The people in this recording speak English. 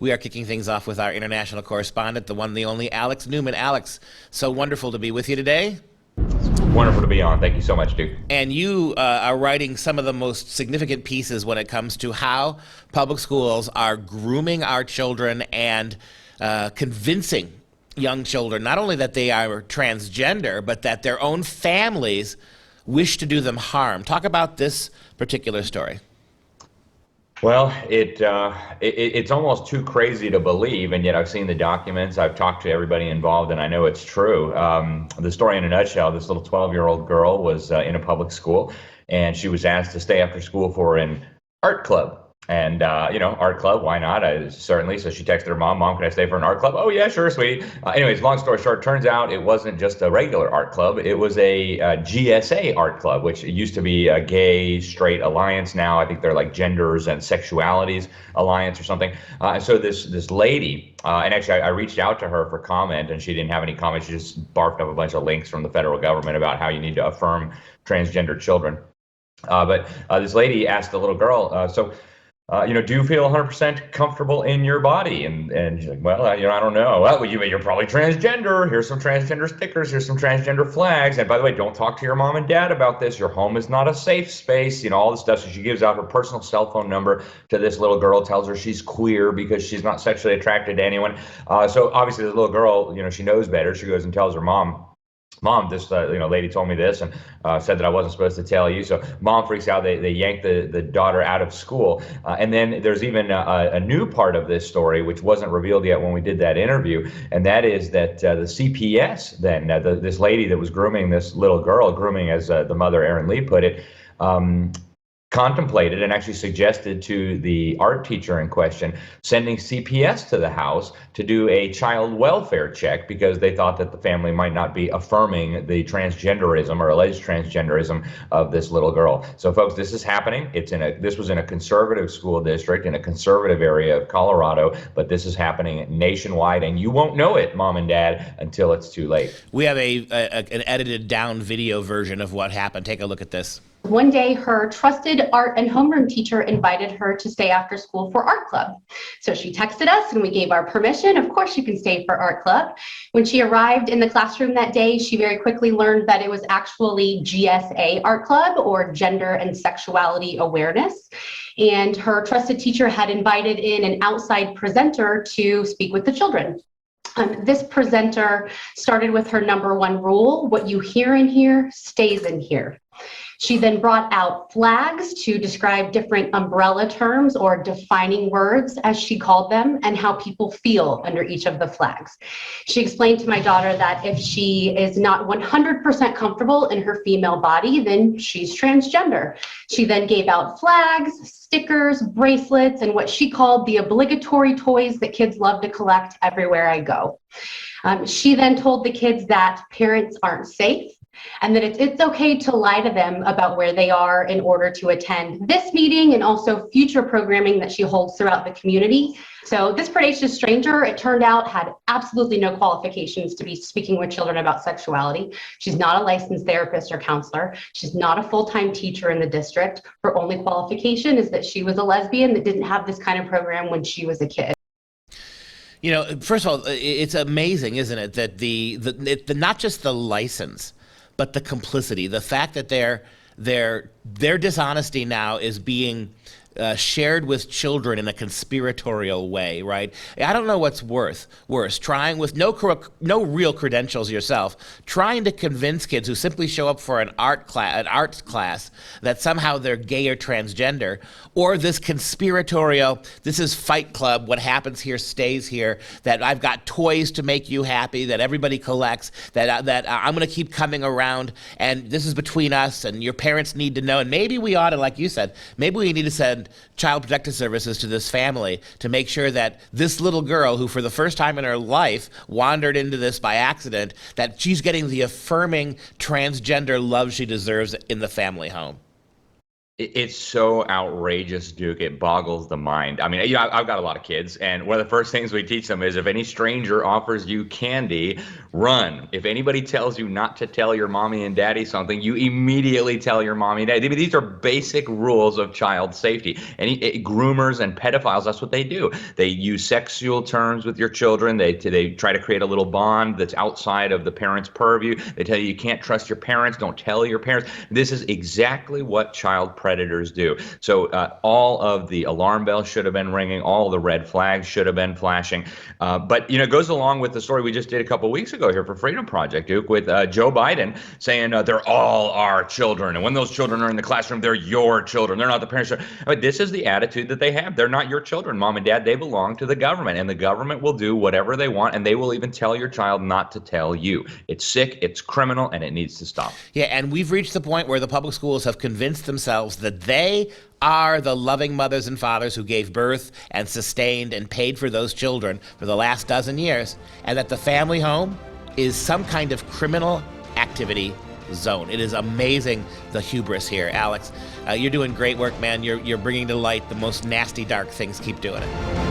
We are kicking things off with our international correspondent, the one, the only, Alex Newman. Alex, so wonderful to be with you today. Wonderful to be on. Thank you so much, Duke. And you are writing some of the most significant pieces when it comes to how public schools are grooming our children and convincing young children not only that they are transgender, but that their own families wish to do them harm. Talk about this particular story. Well, it's almost too crazy to believe, and yet I've seen the documents. I've talked to everybody involved, and I know it's true. The story in a nutshell: this little 12-year-old girl was in a public school, and she was asked to stay after school for an art club. And, art club, why not? Certainly. So she texted her mom, "Mom, can I stay for an art club?" "Oh, yeah, sure, sweetie." Anyways, long story short, turns out it wasn't just a regular art club. It was a GSA art club, which used to be a gay, straight alliance. Now I think they're like Genders and Sexualities Alliance or something. And so this lady, and actually I reached out to her for comment, and she didn't have any comments. She just barfed up a bunch of links from the federal government about how you need to affirm transgender children. But this lady asked the little girl, do you feel 100% comfortable in your body? And she's like, well, I don't know. Well, you're probably transgender. Here's some transgender stickers. Here's some transgender flags. And by the way, don't talk to your mom and dad about this. Your home is not a safe space. All this stuff. So she gives out her personal cell phone number to this little girl, tells her she's queer because she's not sexually attracted to anyone. So obviously the little girl, she knows better. She goes and tells her mom, this lady told me this and said that I wasn't supposed to tell you. So mom freaks out. They yank the daughter out of school. And then there's even a new part of this story, which wasn't revealed yet when we did that interview. And that is that the CPS, then this lady that was grooming this little girl, grooming as the mother, Erin Lee, put it, contemplated and actually suggested to the art teacher in question sending CPS to the house to do a child welfare check because they thought that the family might not be affirming the transgenderism or alleged transgenderism of this little girl. So folks, this is happening. This was in a conservative school district in a conservative area of Colorado, but this is happening nationwide, and you won't know it, mom and dad, until it's too late. We have an edited down video version of what happened. Take a look at this. One day, her trusted art and homeroom teacher invited her to stay after school for art club. So she texted us and we gave our permission. Of course, you can stay for art club. When she arrived in the classroom that day, she very quickly learned that it was actually GSA art club, or Gender and Sexuality Awareness. And her trusted teacher had invited in an outside presenter to speak with the children. This presenter started with her number one rule: what you hear in here stays in here. She then brought out flags to describe different umbrella terms or defining words, as she called them, and how people feel under each of the flags. She explained to my daughter that if she is not 100% comfortable in her female body, then she's transgender. She then gave out flags, stickers, bracelets, and what she called the obligatory toys that kids love to collect everywhere I go. She then told the kids that parents aren't safe, and that it's okay to lie to them about where they are in order to attend this meeting and also future programming that she holds throughout the community. So this predacious stranger, it turned out, had absolutely no qualifications to be speaking with children about sexuality. She's not a licensed therapist or counselor. She's not a full-time teacher in the district. Her only qualification is that she was a lesbian that didn't have this kind of program when she was a kid. First of all, it's amazing, isn't it, that the not just the license, but the complicity, the fact that their dishonesty now is being shared with children in a conspiratorial way, right? I don't know what's worse, trying with no real credentials yourself, trying to convince kids who simply show up for an arts class that somehow they're gay or transgender, or this conspiratorial, this is Fight Club, what happens here stays here, that I've got toys to make you happy, that everybody collects, that I'm going to keep coming around, and this is between us, and your parents need to know, and maybe we ought to, like you said, maybe we need to send Child Protective Services to this family to make sure that this little girl, who for the first time in her life wandered into this by accident, that she's getting the affirming transgender love she deserves in the family home. It's so outrageous, Duke. It boggles the mind. I mean, I've got a lot of kids, and one of the first things we teach them is if any stranger offers you candy, run. If anybody tells you not to tell your mommy and daddy something, you immediately tell your mommy and daddy. I mean, these are basic rules of child safety. Groomers and pedophiles, that's what they do. They use sexual terms with your children. They try to create a little bond that's outside of the parents' purview. They tell you can't trust your parents. Don't tell your parents. This is exactly what child predators do. So all of the alarm bells should have been ringing. All the red flags should have been flashing. But, it goes along with the story we just did a couple weeks ago here for Freedom Project, Duke, with Joe Biden saying they're all our children. And when those children are in the classroom, they're your children. They're not the parents. I mean, this is the attitude that they have. They're not your children, mom and dad. They belong to the government. And the government will do whatever they want. And they will even tell your child not to tell you. It's sick, it's criminal, and it needs to stop. Yeah, and we've reached the point where the public schools have convinced themselves that they are the loving mothers and fathers who gave birth and sustained and paid for those children for the last dozen years, and that the family home is some kind of criminal activity zone. It is amazing, the hubris here. Alex, you're doing great work, man. You're bringing to light the most nasty, dark things. Keep doing it.